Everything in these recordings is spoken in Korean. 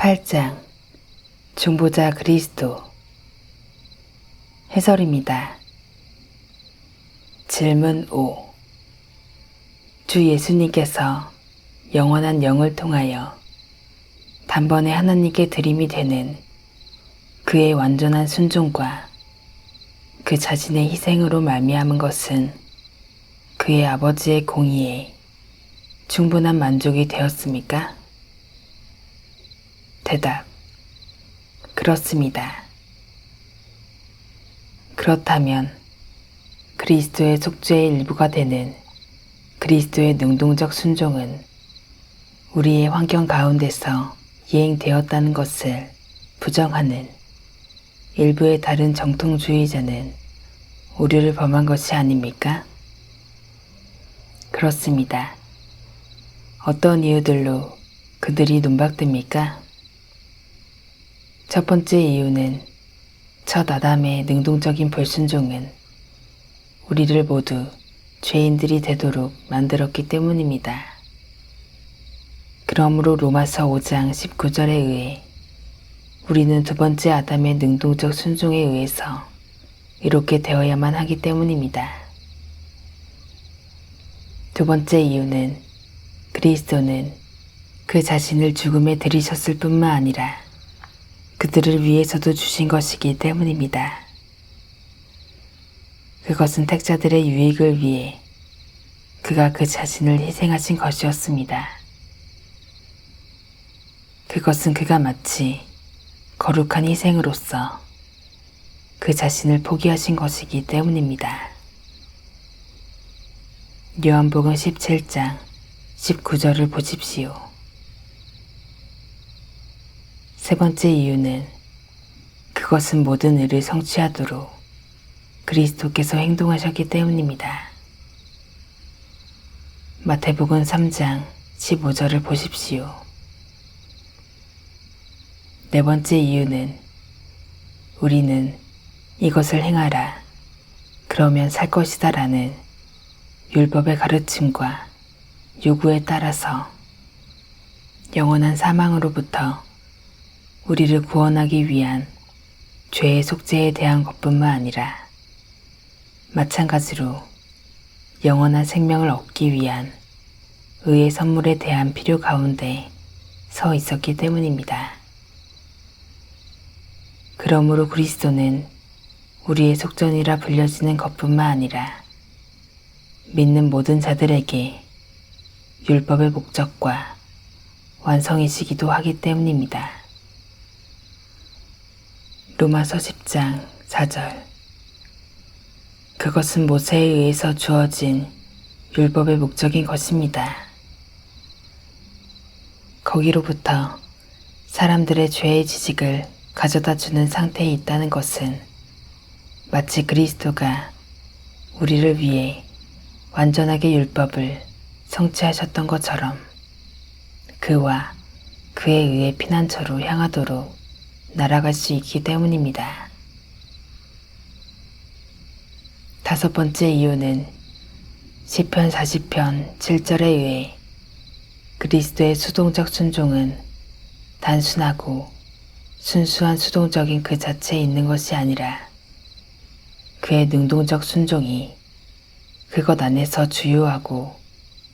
8장 중보자 그리스도. 해설입니다. 질문 5. 주 예수님께서 영원한 영을 통하여 단번에 하나님께 드림이 되는 그의 완전한 순종과 그 자신의 희생으로 말미암은 것은 그의 아버지의 공의에 충분한 만족이 되었습니까? 대답: 그렇습니다. 그렇다면 그리스도의 속죄의 일부가 되는 그리스도의 능동적 순종은 우리의 환경 가운데서 이행되었다는 것을 부정하는 일부의 다른 정통주의자는 오류를 범한 것이 아닙니까? 그렇습니다. 어떤 이유들로 그들이 논박됩니까? 첫 번째 이유는 첫 아담의 능동적인 불순종은 우리를 모두 죄인들이 되도록 만들었기 때문입니다. 그러므로 로마서 5장 19절에 의해 우리는 두 번째 아담의 능동적 순종에 의해서 이렇게 되어야만 하기 때문입니다. 두 번째 이유는 그리스도는 그 자신을 죽음에 들이셨을 뿐만 아니라 그들을 위해서도 주신 것이기 때문입니다. 그것은 택자들의 유익을 위해 그가 그 자신을 희생하신 것이었습니다. 그것은 그가 마치 거룩한 희생으로서 그 자신을 포기하신 것이기 때문입니다. 요한복음 17장 19절을 보십시오. 세 번째 이유는 그것은 모든 일을 성취하도록 그리스도께서 행동하셨기 때문입니다. 마태복음 3장 15절을 보십시오. 네 번째 이유는 우리는 이것을 행하라, 그러면 살 것이다 라는 율법의 가르침과 요구에 따라서 영원한 사망으로부터 우리를 구원하기 위한 죄의 속죄에 대한 것뿐만 아니라 마찬가지로 영원한 생명을 얻기 위한 의의 선물에 대한 필요 가운데 서 있었기 때문입니다. 그러므로 그리스도는 우리의 속전이라 불려지는 것뿐만 아니라 믿는 모든 자들에게 율법의 목적과 완성이시기도 하기 때문입니다. 로마서 10장 4절. 그것은 모세에 의해서 주어진 율법의 목적인 것입니다. 거기로부터 사람들의 죄의 지식을 가져다 주는 상태에 있다는 것은 마치 그리스도가 우리를 위해 완전하게 율법을 성취하셨던 것처럼 그와 그에 의해 피난처로 향하도록 날아갈 수 있기 때문입니다. 다섯 번째 이유는 시편 40편 7절에 의해 그리스도의 수동적 순종은 단순하고 순수한 수동적인 그 자체에 있는 것이 아니라 그의 능동적 순종이 그것 안에서 주요하고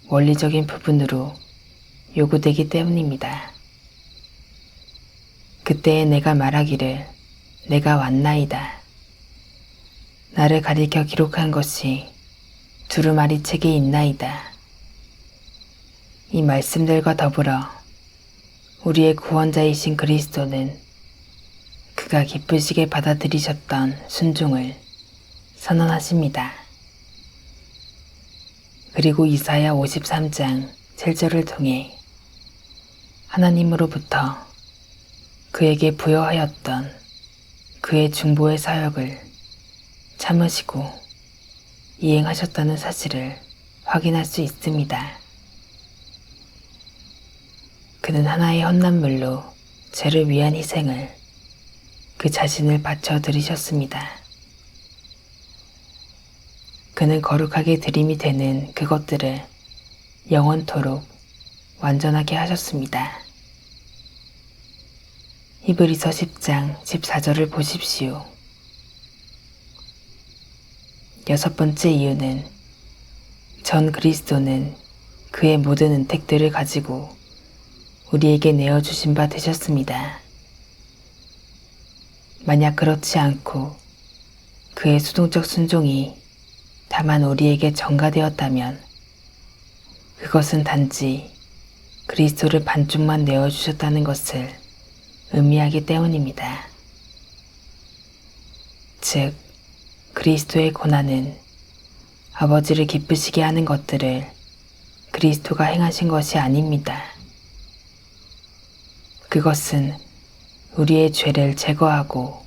원리적인 부분으로 요구되기 때문입니다. 그때에 내가 말하기를 내가 왔나이다. 나를 가리켜 기록한 것이 두루마리 책에 있나이다. 이 말씀들과 더불어 우리의 구원자이신 그리스도는 그가 기쁘시게 받아들이셨던 순종을 선언하십니다. 그리고 이사야 53장 7절을 통해 하나님으로부터 그에게 부여하였던 그의 중보의 사역을 참으시고 이행하셨다는 사실을 확인할 수 있습니다. 그는 하나의 헌납물로 죄를 위한 희생을 그 자신을 바쳐 드리셨습니다. 그는 거룩하게 드림이 되는 그것들을 영원토록 완전하게 하셨습니다. 히브리서 10장 14절을 보십시오. 여섯 번째 이유는 전 그리스도는 그의 모든 은택들을 가지고 우리에게 내어주신 바 되셨습니다. 만약 그렇지 않고 그의 수동적 순종이 다만 우리에게 전가되었다면 그것은 단지 그리스도를 반쪽만 내어주셨다는 것을 의미하기 때문입니다. 즉, 그리스도의 고난은 아버지를 기쁘시게 하는 것들을 그리스도가 행하신 것이 아닙니다. 그것은 우리의 죄를 제거하고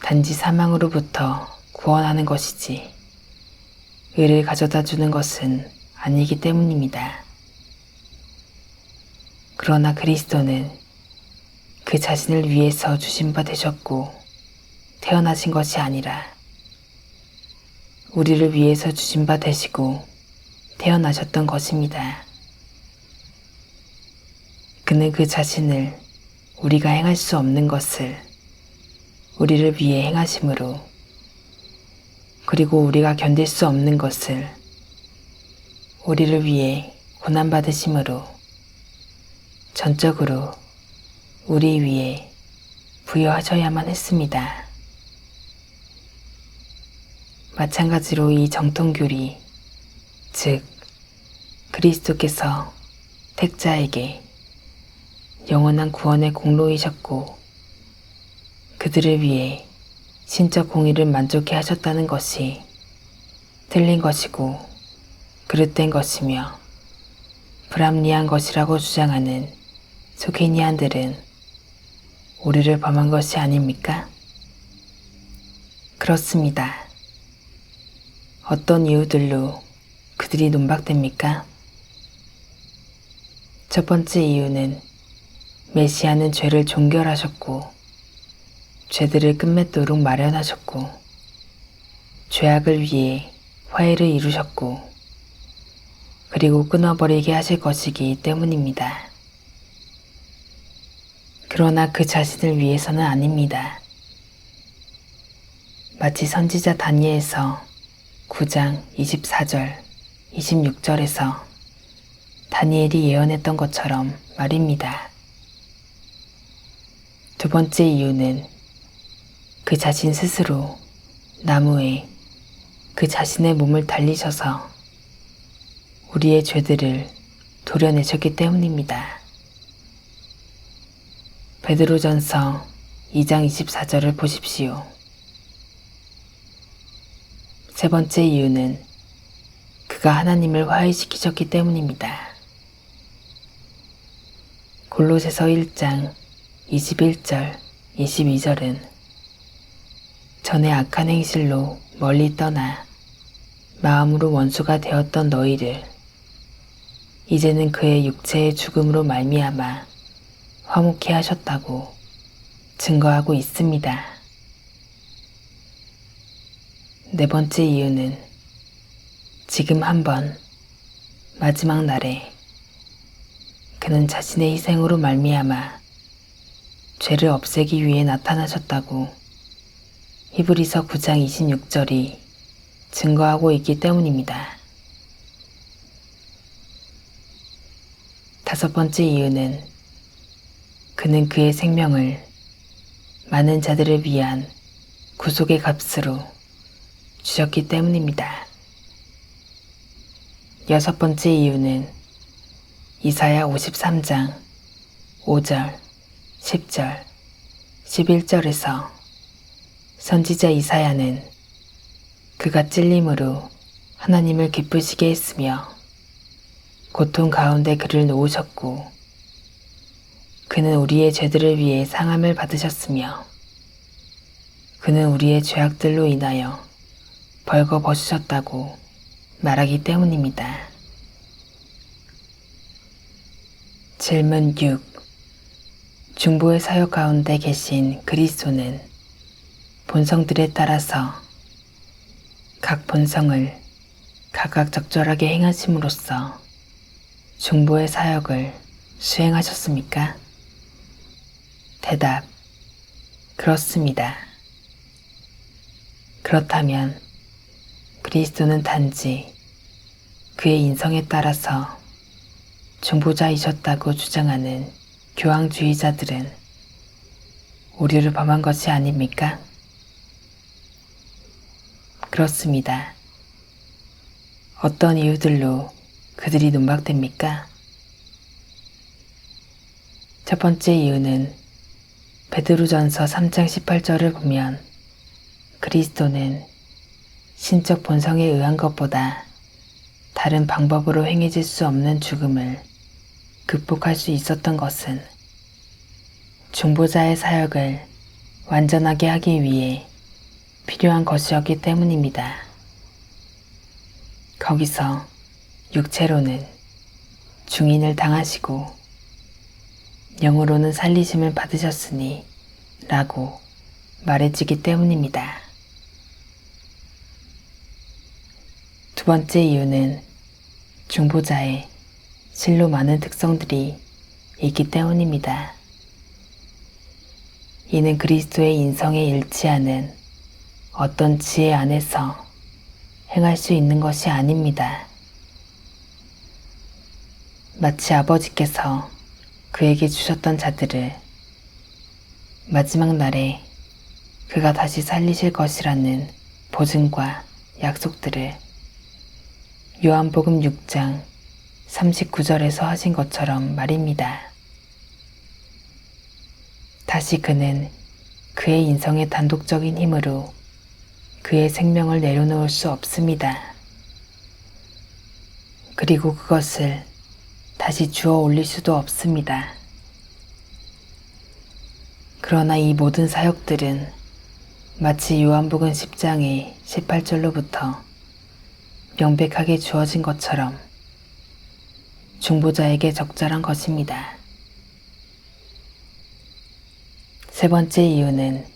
단지 사망으로부터 구원하는 것이지 의를 가져다 주는 것은 아니기 때문입니다. 그러나 그리스도는 그 자신을 위해서 주신 바 되셨고 태어나신 것이 아니라 우리를 위해서 주신 바 되시고 태어나셨던 것입니다. 그는 그 자신을 우리가 행할 수 없는 것을 우리를 위해 행하심으로, 그리고 우리가 견딜 수 없는 것을 우리를 위해 고난받으심으로 전적으로 우리 위에 부여하셔야만 했습니다. 마찬가지로 이 정통교리, 즉 그리스도께서 택자에게 영원한 구원의 공로이셨고 그들을 위해 신적 공의를 만족해 하셨다는 것이 틀린 것이고 그릇된 것이며 불합리한 것이라고 주장하는 소개니안들은 오류를 범한 것이 아닙니까? 그렇습니다. 어떤 이유들로 그들이 논박됩니까? 첫 번째 이유는 메시아는 죄를 종결하셨고 죄들을 끝맺도록 마련하셨고 죄악을 위해 화해를 이루셨고 그리고 끊어버리게 하실 것이기 때문입니다. 그러나 그 자신을 위해서는 아닙니다. 마치 선지자 다니엘서 9장 24절, 26절에서 다니엘이 예언했던 것처럼 말입니다. 두 번째 이유는 그 자신 스스로 나무에 그 자신의 몸을 달리셔서 우리의 죄들을 도려내셨기 때문입니다. 베드로전서 2장 24절을 보십시오. 세 번째 이유는 그가 하나님을 화해시키셨기 때문입니다. 골로새서 1장 21절, 22절은 전에 악한 행실로 멀리 떠나 마음으로 원수가 되었던 너희를 이제는 그의 육체의 죽음으로 말미암아 화목케 하셨다고 증거하고 있습니다. 네 번째 이유는 지금 한번 마지막 날에 그는 자신의 희생으로 말미암아 죄를 없애기 위해 나타나셨다고 히브리서 9장 26절이 증거하고 있기 때문입니다. 다섯 번째 이유는 그는 그의 생명을 많은 자들을 위한 구속의 값으로 주셨기 때문입니다. 여섯 번째 이유는 이사야 53장 5절, 10절, 11절에서 선지자 이사야는 그가 찔림으로 하나님을 기쁘시게 했으며 고통 가운데 그를 놓으셨고 그는 우리의 죄들을 위해 상함을 받으셨으며 그는 우리의 죄악들로 인하여 벌거벗으셨다고 말하기 때문입니다. 질문 6. 중보의 사역 가운데 계신 그리스도는 본성들에 따라서 각 본성을 각각 적절하게 행하심으로써 중보의 사역을 수행하셨습니까? 대답: 그렇습니다. 그렇다면 그리스도는 단지 그의 인성에 따라서 중보자이셨다고 주장하는 교황주의자들은 오류를 범한 것이 아닙니까? 그렇습니다. 어떤 이유들로 그들이 논박됩니까? 첫 번째 이유는 베드로전서 3장 18절을 보면 그리스도는 신적 본성에 의한 것보다 다른 방법으로 행해질 수 없는 죽음을 극복할 수 있었던 것은 중보자의 사역을 완전하게 하기 위해 필요한 것이었기 때문입니다. 거기서 육체로는 중인을 당하시고 영으로는 살리심을 받으셨으니 라고 말해지기 때문입니다. 두 번째 이유는 중보자의 실로 많은 특성들이 있기 때문입니다. 이는 그리스도의 인성에 일치하는 어떤 지혜 안에서 행할 수 있는 것이 아닙니다. 마치 아버지께서 그에게 주셨던 자들을 마지막 날에 그가 다시 살리실 것이라는 보증과 약속들을 요한복음 6장 39절에서 하신 것처럼 말입니다. 다시 그는 그의 인성의 단독적인 힘으로 그의 생명을 내려놓을 수 없습니다. 그리고 그것을 다시 주워 올릴 수도 없습니다. 그러나 이 모든 사역들은 마치 요한복음 10장의 18절로부터 명백하게 주어진 것처럼 중보자에게 적절한 것입니다. 세 번째 이유는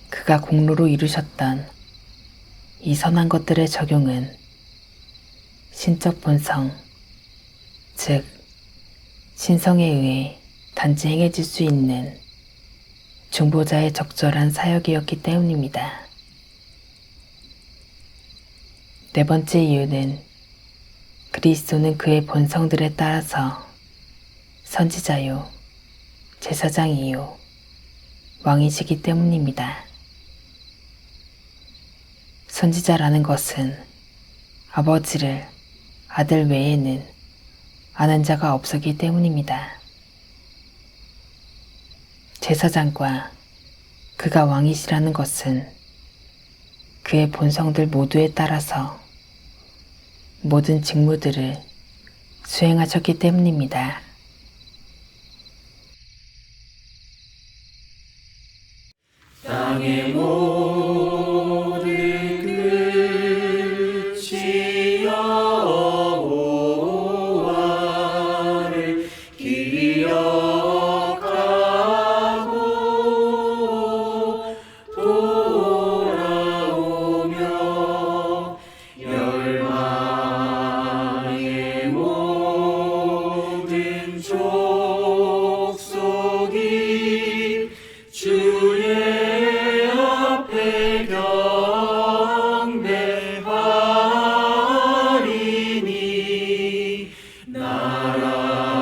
그가 공로로 이루셨던 이 선한 것들의 적용은 신적 본성, 즉 신성에 의해 단지 행해질 수 있는 중보자의 적절한 사역이었기 때문입니다. 네 번째 이유는 그리스도는 그의 본성들에 따라서 선지자요, 제사장이요, 왕이시기 때문입니다. 선지자라는 것은 아버지를 아들 외에는 아는 자가 없었기 때문입니다. 제사장과 그가 왕이시라는 것은 그의 본성들 모두에 따라서 모든 직무들을 수행하셨기 때문입니다. 땅의 모든 끝이 여호와를 기억하고 돌아오며 열방의 모든 족속이 주의 앞에 경배하리니 나라